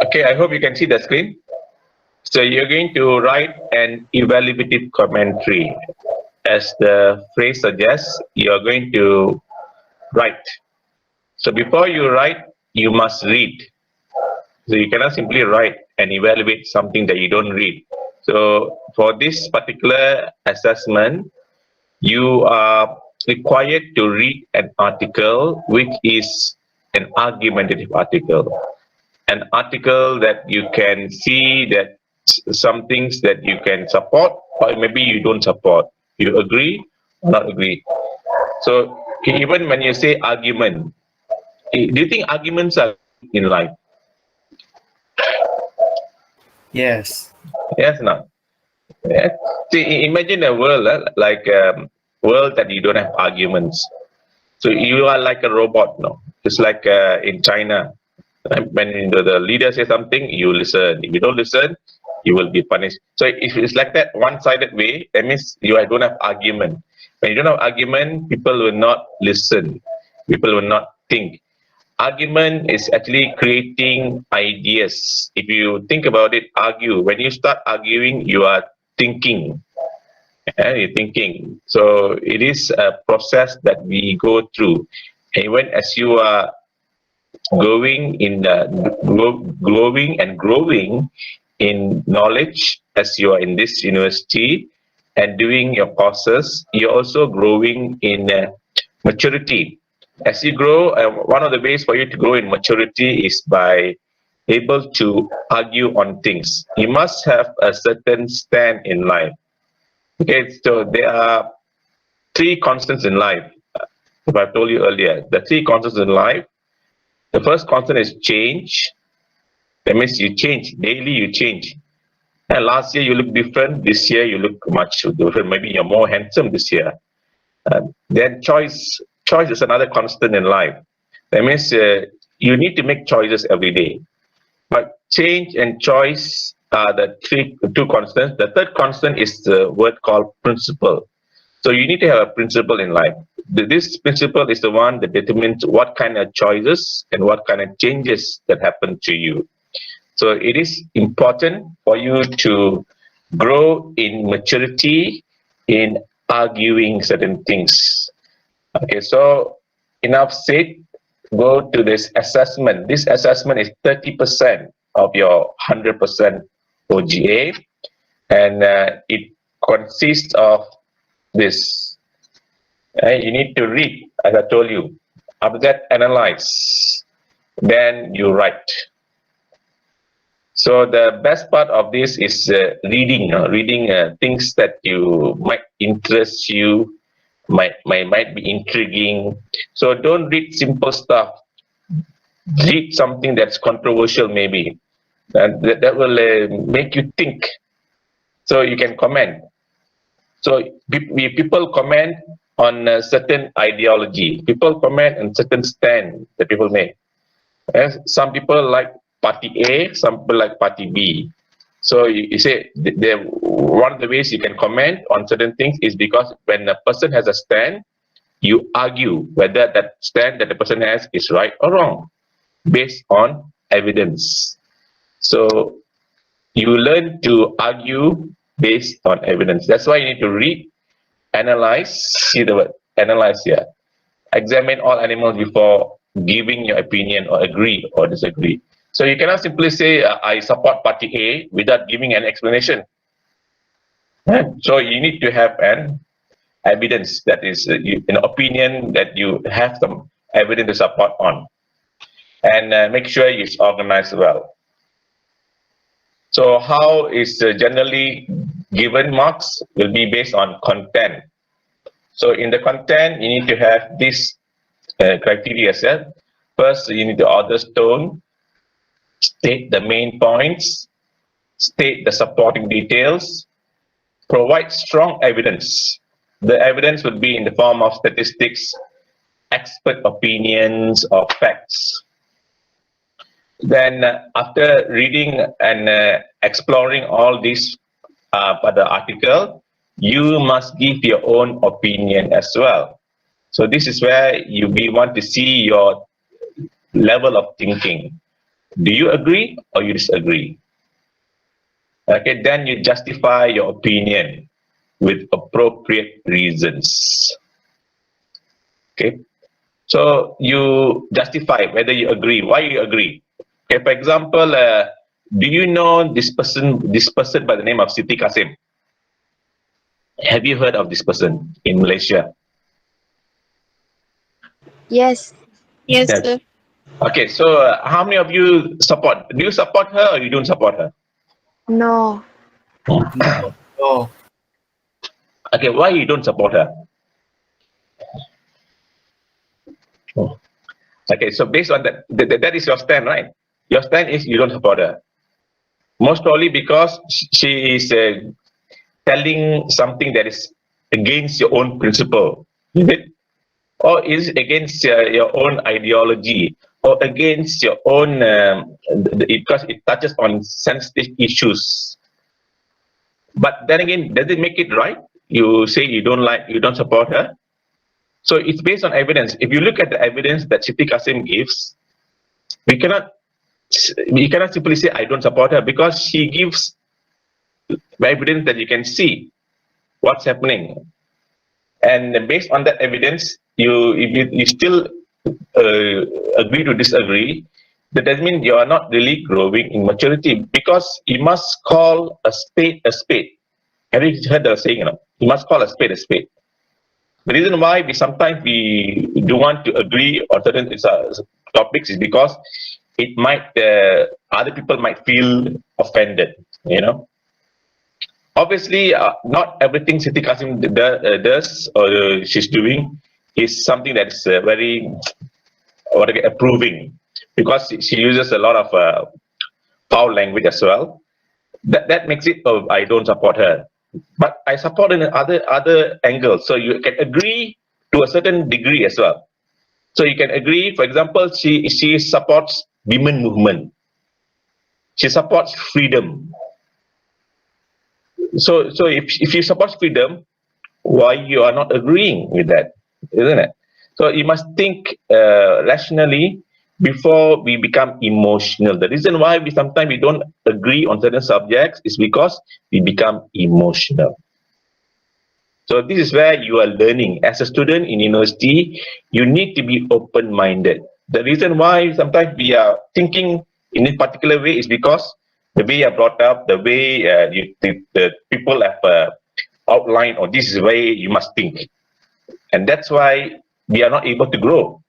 Okay, I hope you can see the screen. So you're going to write an evaluative commentary. As the phrase suggests, you're going to write. So before you write, you must read. So you cannot simply write and evaluate something that you don't read. So for this particular assessment, you are required to read an article which is an argumentative article. An article that you can see that some things that you can support or maybe you don't support. You agree or not agree. So even when you say argument, do you think arguments are in life? Yes. Yes, no. Yeah. See, imagine a world like world that you don't have arguments. So you are like a robot, no? It's like in China. When the leader says something, you listen. If you don't listen, you will be punished. So if it's like that one-sided way, that means you don't have argument. When you don't have argument, people will not listen. People will not think. Argument is actually creating ideas. If you think about it, argue. When you start arguing, you are thinking. You're thinking. So it is a process that we go through. Even as you are growing and growing in knowledge, as you are in this university and doing your courses, you're also growing in maturity. As you grow, one of the ways for you to grow in maturity is by able to argue on things. You must have a certain stand in life. Okay, so there are three constants in life. If I told you earlier, the three constants in life. The first constant is change. That means you change daily. You change. And last year you look different. This year you look much different. Maybe you're more handsome this year. Then choice. Choice is another constant in life. That means you need to make choices every day. But change and choice are the two constants. The third constant is the word called principle. So you need to have a principle in life. This principle is the one that determines what kind of choices and what kind of changes that happen to you. So it is important for you to grow in maturity in arguing certain things. Okay, so enough said. Go to this assessment. This assessment is 30% of your 100% OGA, and it consists of this. You need to read, as I told you. After that, analyze. Then you write. So the best part of this is reading. Reading things that you might interest you, might be intriguing. So don't read simple stuff. Read something that's controversial, maybe, and that will make you think. So you can comment. So people comment on a certain ideology. People comment on certain stand that people make. Some people like party A, some people like party B. So you say one of the ways you can comment on certain things is because when a person has a stand, you argue whether that stand that the person has is right or wrong based on evidence. So you learn to argue based on evidence. That's why you need to read, analyze, see the word analyze here. Examine all animals before giving your opinion or agree or disagree. So you cannot simply say, I support party A without giving an explanation. So you need to have an evidence, that is an opinion that you have some evidence to support on. And make sure it's organized well. So how is generally given marks will be based on content. So in the content, you need to have this criteria set. First, you need the author's tone, state the main points, state the supporting details, provide strong evidence. The evidence would be in the form of statistics, expert opinions, or facts. Then after reading and exploring all these part the article, you must give your own opinion as well. So this is where we want to see your level of thinking. Do you agree or you disagree? Okay, then you justify your opinion with appropriate reasons. Okay, so you justify whether you agree, why you agree. Okay, for example, do you know this person by the name of Siti Kasim? Have you heard of this person in Malaysia? Yes. Yes, Yes. sir. Okay, so how many of you support? Do you support her or you don't support her? No. No. No. Okay, why you don't support her? Okay, so based on that is your stand, right? Your stand is you don't support her. Most probably because she is telling something that is against your own principle, is it? Or is it against your own ideology, or against your own, because it touches on sensitive issues. But then again, does it make it right? You say you don't support her. So it's based on evidence. If you look at the evidence that Siti Kasim gives, we cannot we cannot simply say I don't support her, because she gives evidence that you can see what's happening. And based on that evidence, if you still agree to disagree, that doesn't mean you are not really growing in maturity, because you must call a spade a spade. Have you heard the saying? You must call a spade a spade. The reason why we sometimes we do want to agree on certain topics is because it might other people might feel offended. Obviously, not everything Siti Kasim does or she's doing is something that's very approving, because she uses a lot of foul language as well. That makes it, oh, I don't support her. But I support in other angles. So you can agree to a certain degree as well. So you can agree, for example, she supports women movement. She supports freedom. So if she supports freedom, why you are not agreeing with that, isn't it? So you must think rationally before we become emotional. The reason why sometimes we don't agree on certain subjects is because we become emotional. So this is where you are learning. As a student in university, you need to be open-minded. The reason why sometimes we are thinking in a particular way is because the way you are brought up, the way the people have outlined, or this is the way you must think. And that's why we are not able to grow.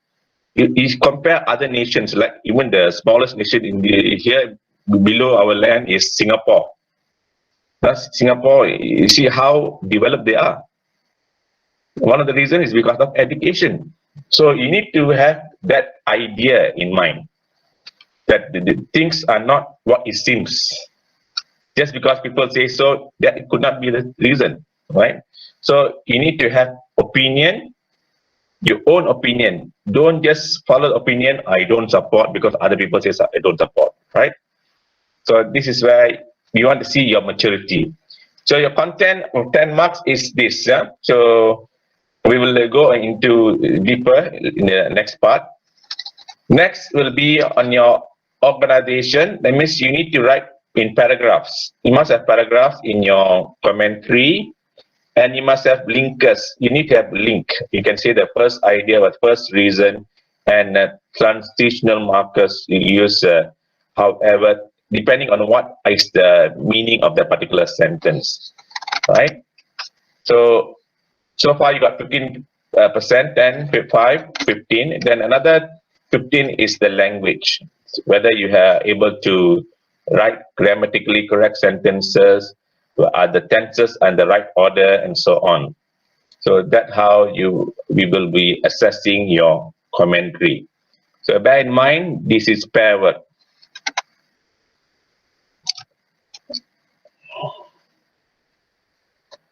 You compare other nations, like even the smallest nation here below our land is Singapore. Thus, Singapore, you see how developed they are. One of the reasons is because of education. So you need to have that idea in mind, that the things are not what it seems. Just because people say so, that it could not be the reason, right? So you need to have opinion, your own opinion. Don't just follow the opinion, I don't support because other people say I don't support, right? So this is where you want to see your maturity. So your content of 10 marks is this. Yeah? So we will go into deeper in the next part. Next will be on your organization. That means you need to write in paragraphs. You must have paragraphs in your commentary, and you must have linkers. You need to have link. You can say the first idea or first reason, and transitional markers you use, however, depending on what is the meaning of the particular sentence, right? So far you got 15%, then 5, 15, then another 15 is the language. Whether you are able to write grammatically correct sentences, are the tenses and the right order, and so on. So that's how we will be assessing your commentary. So bear in mind, this is pair work.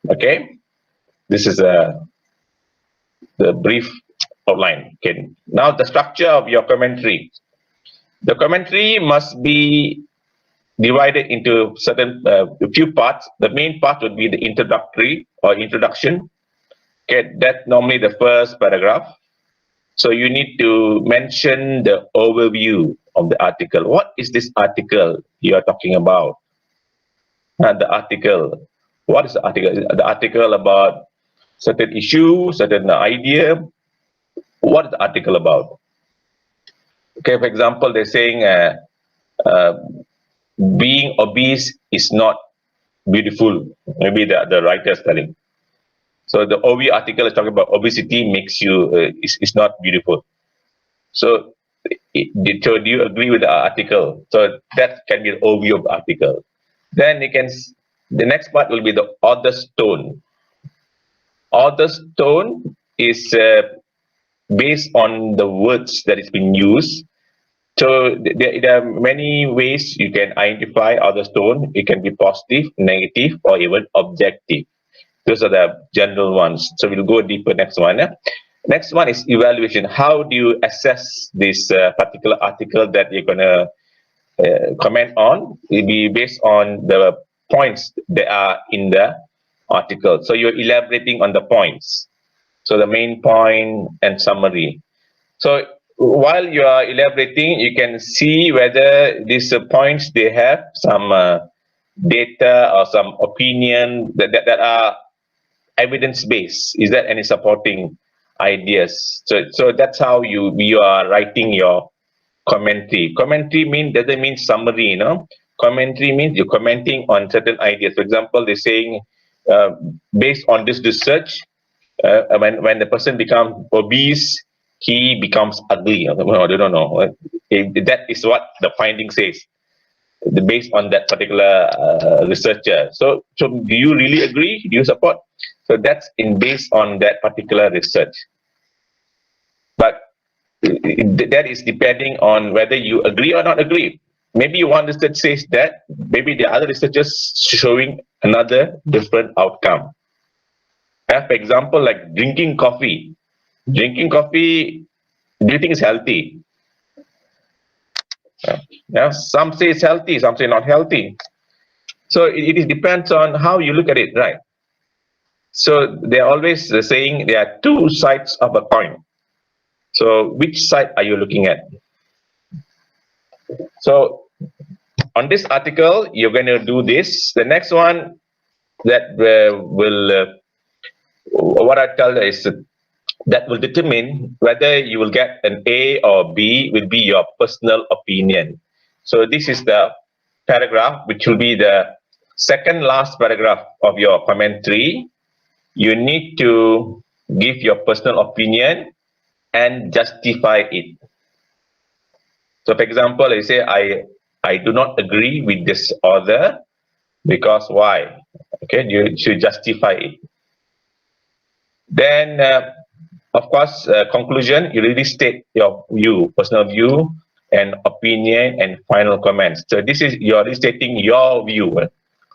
Okay, this is the brief outline. Okay, now the structure of your commentary. The commentary must be divided into certain a few parts. The main part would be the introductory or introduction. Okay, that's normally the first paragraph. So you need to mention the overview of the article. What is this article you are talking about? The article. What is the article? The article about certain issue, certain idea. What is the article about? Okay, for example, they're saying uh, being obese is not beautiful. Maybe the writer is telling. So the OV article is talking about obesity makes you is not beautiful. So, so do you agree with the article? So that can be an overview of the article. Then you can. The next part will be the author's tone. Author's tone is based on the words that is being used. So there are many ways you can identify author's tone. It can be positive, negative, or even objective. Those are the general ones. So we'll go deeper next one. Next one is evaluation. How do you assess this particular article that you're going to comment on? It will be based on the points that are in the article. So you're elaborating on the points. So the main point and summary. So while you are elaborating, you can see whether these points they have some data or some opinion that are evidence based. Is there any supporting ideas? So that's how you are writing your commentary. Commentary doesn't mean summary, you know. Commentary means you're commenting on certain ideas. For example, they're saying uh, based on this research, when the person becomes obese, he becomes ugly. Well, I don't know. That is what the finding says, based on that particular researcher. So do you really agree? Do you support? So that's based on that particular research. But that is depending on whether you agree or not agree. Maybe one research says that, maybe the other researchers showing another different outcome. For example, like drinking coffee. Drinking coffee, do you think it's healthy? Yeah, some say it's healthy, some say not healthy. So it depends on how you look at it, right? So they're always saying there are two sides of a coin. So which side are you looking at? So on this article, you're going to do this. The next one that what I tell is that will determine whether you will get an A or B will be your personal opinion. So this is the paragraph, which will be the second last paragraph of your commentary. You need to give your personal opinion and justify it. So for example, I say, I do not agree with this author because why? Okay, you should justify it. Then, of course, conclusion, you really state your view, personal view, and opinion, and final comments. So this is, you're restating your view,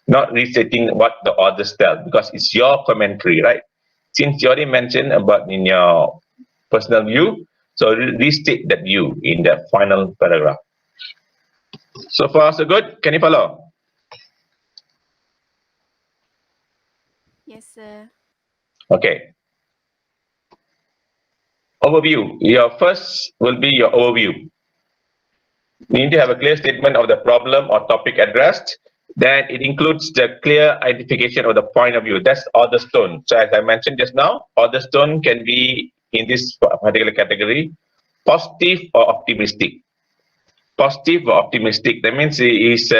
not restating what the authors tell, because it's your commentary, right? Since you already mentioned about in your personal view, so restate that view in the final paragraph. So far, so good. Can you follow? Yes, sir. Okay. Overview. Your first will be your overview. You need to have a clear statement of the problem or topic addressed. Then it includes the clear identification of the point of view. That's author's tone. So as I mentioned just now, author's tone can be in this particular category, positive or optimistic. Positive or optimistic. That means it is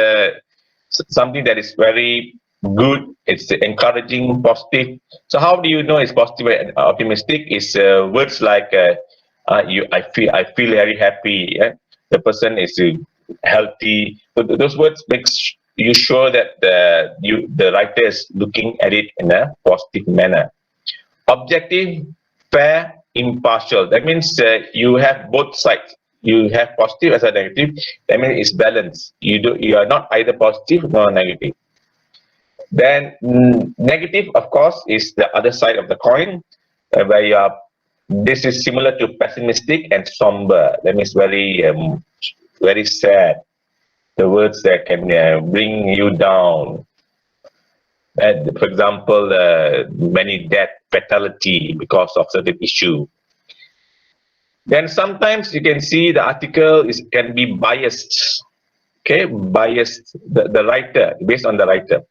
something that is very good. It's encouraging, positive. So how do you know it's positive and optimistic? Is words like I feel very happy. Yeah? The person is healthy. So those words makes you sure that the writer is looking at it in a positive manner. Objective, fair, impartial. That means you have both sides. You have positive as a negative. That means it's balanced. You are not either positive nor negative. Then negative, of course, is the other side of the coin, where you are. This is similar to pessimistic and somber. That means very sad. The words that can bring you down. For example, many death, fatality because of certain issue. Then sometimes you can see the article can be biased. Okay, biased, the writer, based on the writer.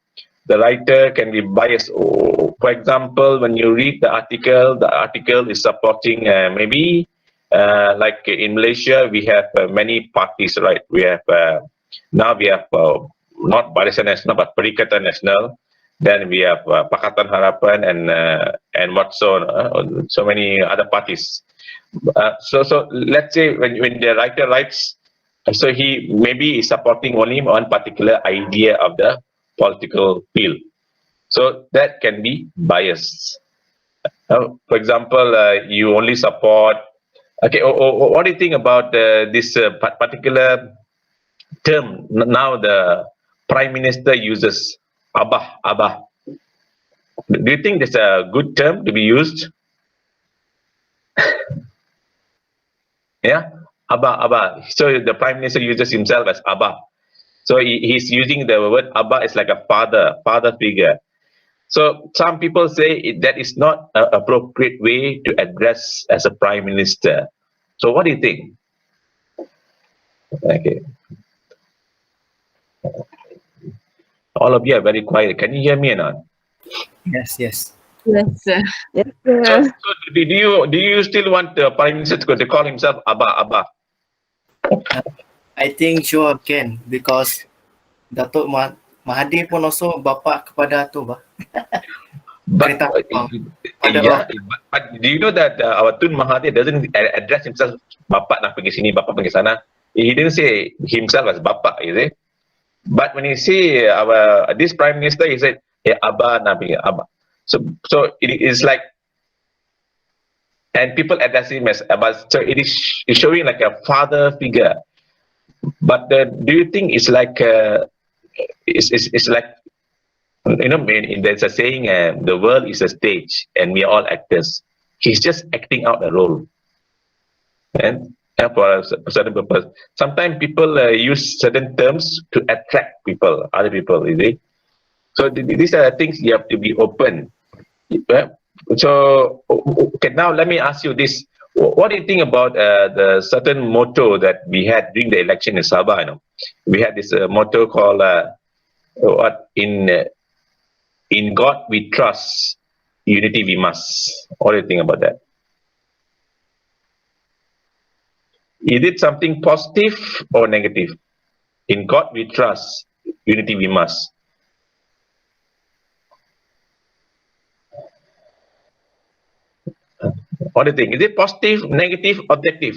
The writer can be biased. For example, when you read the article is supporting maybe like in Malaysia, we have many parties, right? We have now we have not Barisan Nasional but Perikatan Nasional. Then we have Pakatan Harapan and what so many other parties. So let's say when the writer writes, so he maybe is supporting only one particular idea of the political field. So that can be biased. For example, you only support. Okay, what do you think about this particular term? Now the prime minister uses abah, abah. Do you think that's a good term to be used? Yeah, abah, abah. So the prime minister uses himself as abah. So he's using the word abah is like a father figure. So some people say that is not an appropriate way to address as a prime minister. So what do you think? Okay, all of you are very quiet. Can you hear me or not? Yes, yes. Yes, sir. Yes, So, sir. so do you still want the prime minister to call himself abah, abah? I think sure can because Datuk Mahathir pun also bapa kepada tu bah. But Kereta yeah, but do you know that our Tun Mahathir doesn't address himself bapak nak pergi sini, bapak pergi sana. He didn't say himself as bapak, is it? But when you see our this prime minister, he said, "Hey, abah nak pergi abah." So it is like, and people address him as abah. So it is showing like a father figure. But do you think it's like it's like, you know, there's a saying, the world is a stage and we are all actors. He's just acting out a role, and for a certain purpose. Sometimes people use certain terms to attract people, other people, you see. So these are the things you have to be open. So okay, now let me ask you this: what do you think about the certain motto that we had during the election in Sabah? You know, we had this motto called what in God we trust, unity we must. What do you think about that? Is it something positive or negative? In God we trust, unity we must. What do you think? Is it positive, negative, objective?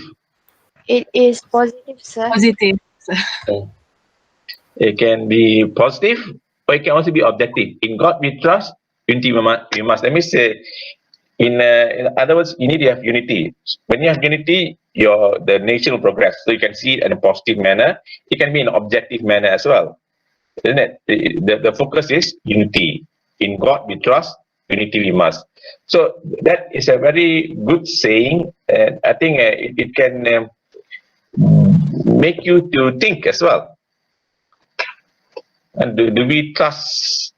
It is positive, sir. Positive. It can be positive, or it can also be objective. In God we trust, unity we must. Let me say, in other words, you need to have unity. When you have unity, the nation will progress. So you can see it in a positive manner. It can be in an objective manner as well, isn't it? The focus is unity. In God we trust, unity we must. So that is a very good saying, and I think it can make you to think as well. And do we trust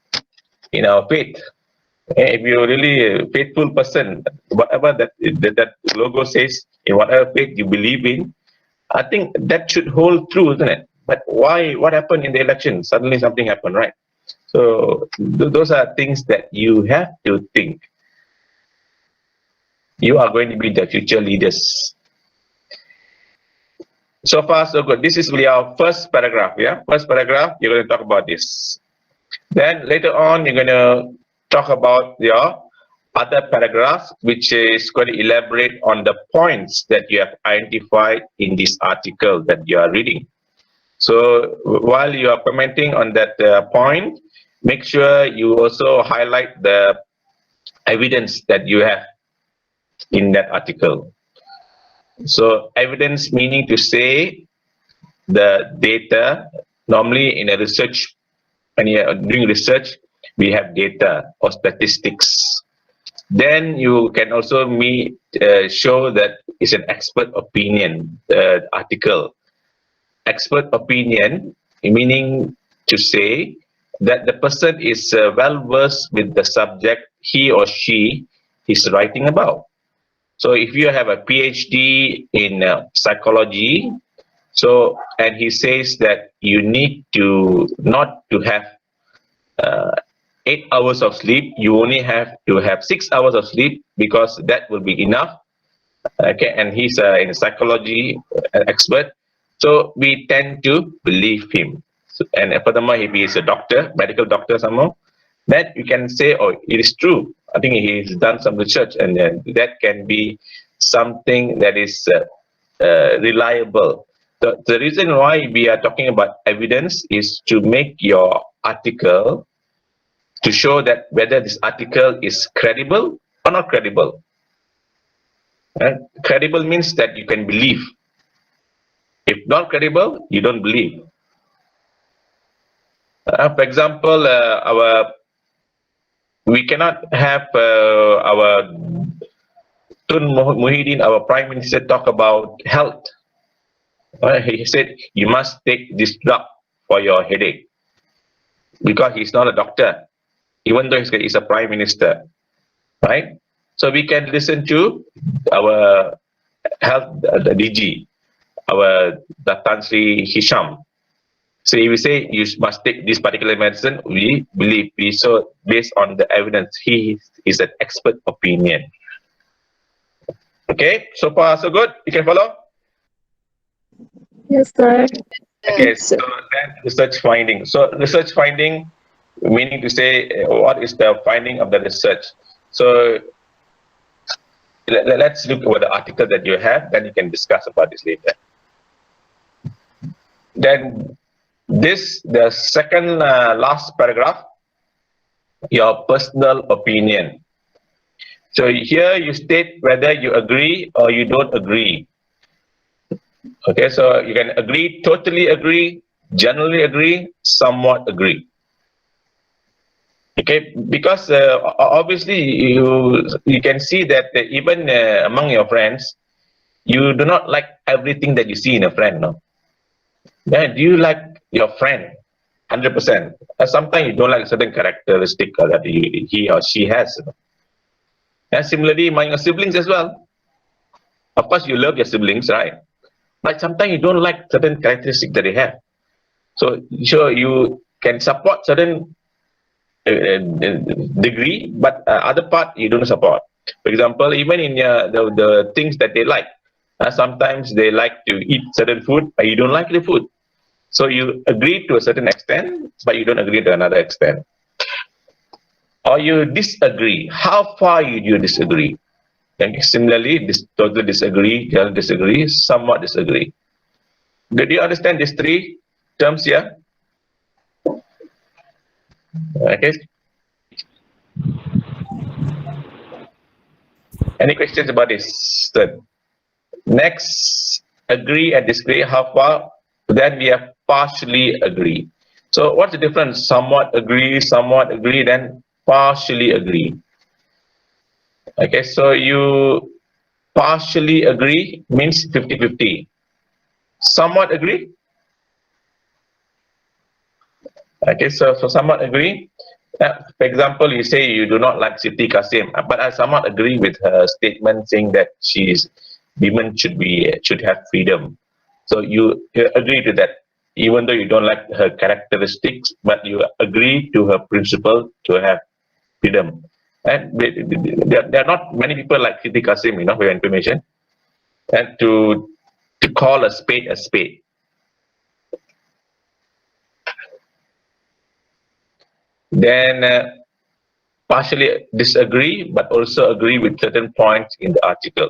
in our faith? If you're really a faithful person, whatever that logo says, in whatever faith you believe in, I think that should hold true, isn't it? But why? What happened in the election? Suddenly something happened, right? So those are things that you have to think. You are going to be the future leaders. So far, so good. This is really our first paragraph, yeah? First paragraph, you're going to talk about this. Then later on, you're going to talk about your other paragraphs, which is going to elaborate on the points that you have identified in this article that you are reading. So while you are commenting on that point, make sure you also highlight the evidence that you have in that article. So evidence meaning to say the data. Normally in a research, when you are doing research, we have data or statistics. Then you can also show that it's an expert opinion article. Expert opinion meaning to say that the person is well versed with the subject he or she is writing about. So if you have a PhD in psychology, so and he says that you need to not to have uh, 8 hours of sleep, you only have to have 6 hours of sleep because that will be enough. Okay, and he's in psychology expert, so we tend to believe him. So, and furthermore, if he is a doctor, medical doctor somehow, then you can say, oh, it is true. I think he's done some research, and that can be something that is reliable. The reason why we are talking about evidence is to make your article, to show that whether this article is credible or not credible. And credible means that you can believe. If not credible, you don't believe. For example, we cannot have our Tun Muhyiddin, our Prime Minister, talk about health. He said, you must take this drug for your headache. Because he's not a doctor, even though he's a Prime Minister. Right? So we can listen to our health the DG, our Tan Sri Hisham. So if we say you must take this particular medicine, we believe, so based on the evidence, he is an expert opinion. Okay, so far so good. You can follow? Yes, sir. Okay, so then research finding. So research finding, meaning to say what is the finding of the research. So let's look over the article that you have, then you can discuss about this later. Then the second last paragraph, your personal opinion. So here you state whether you agree or you don't agree. Okay, so you can agree, totally agree, generally agree, somewhat agree. Okay, because obviously you can see that even among your friends, you do not like everything that you see in a friend, no? Then do you like your friend 100%? Sometimes you don't like a certain characteristic that he or she has. And similarly, among your siblings as well. Of course, you love your siblings, right? But sometimes you don't like certain characteristics that they have. So sure, you can support certain degree, but other part you don't support. For example, even in the things that they like, sometimes they like to eat certain food, but you don't like the food. So you agree to a certain extent, but you don't agree to another extent. Or you disagree. How far you disagree? Okay. Similarly, totally disagree, generally disagree, somewhat disagree. Do you understand these three terms here? Okay. Any questions about this? Next, agree and disagree. How far? Then we have partially agree. So what's the difference? Somewhat agree, then partially agree. Okay, so you partially agree means 50-50. Somewhat agree. Okay, so somewhat agree. For example, you say you do not like Siti Kasim, but I somewhat agree with her statement saying that women should have freedom. So you agree to that, even though you don't like her characteristics, but you agree to her principle to have freedom. And there are not many people like Siti Kasim, for your information, and to call a spade a spade. Then partially disagree, but also agree with certain points in the article.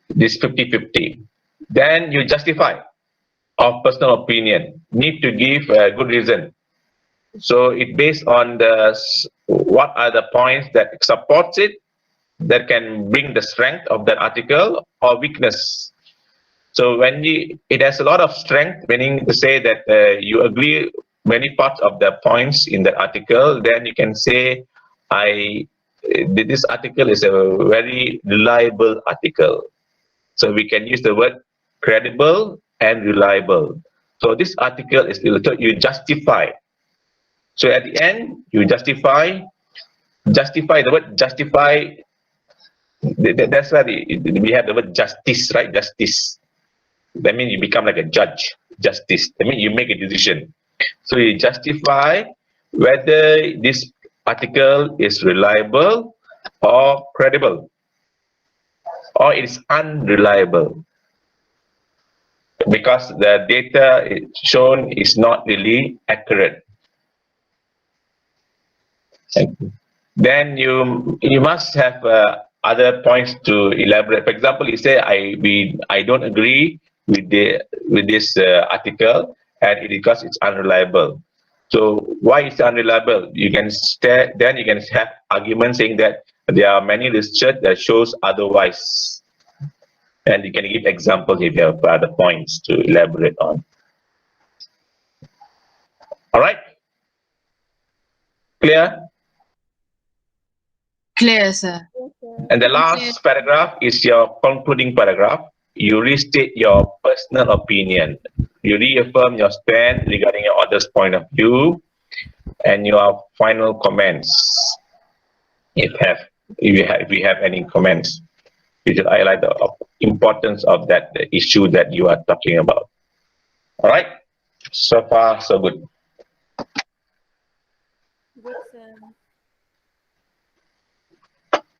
This 50-50. Then you justify of personal opinion. Need to give a good reason. So it based on what are the points that supports it, that can bring the strength of that article, or weakness. So when it has a lot of strength, meaning to say that you agree many parts of the points in the article, then you can say, this article is a very reliable article. So we can use the word credible and reliable. So this article is, you justify. So at the end, you justify the word justify That's why we have the word justice, right? Justice. That means you become like a judge. Justice. That means you make a decision. So you justify whether this article is reliable or credible, or it is unreliable, because the data shown is not really accurate. Then you must have other points to elaborate. For example, you say I don't agree with this article, and because it's unreliable. So why is it unreliable? You can then you can have arguments saying that there are many research that shows otherwise, and you can give examples if you have other points to elaborate on. All right, clear? Clear, sir. And the last paragraph is your concluding paragraph. You restate your personal opinion. You reaffirm your stand regarding your author's point of view, and your final comments. If you have any comments, you should highlight the importance of the issue that you are talking about. All right. So far, so good.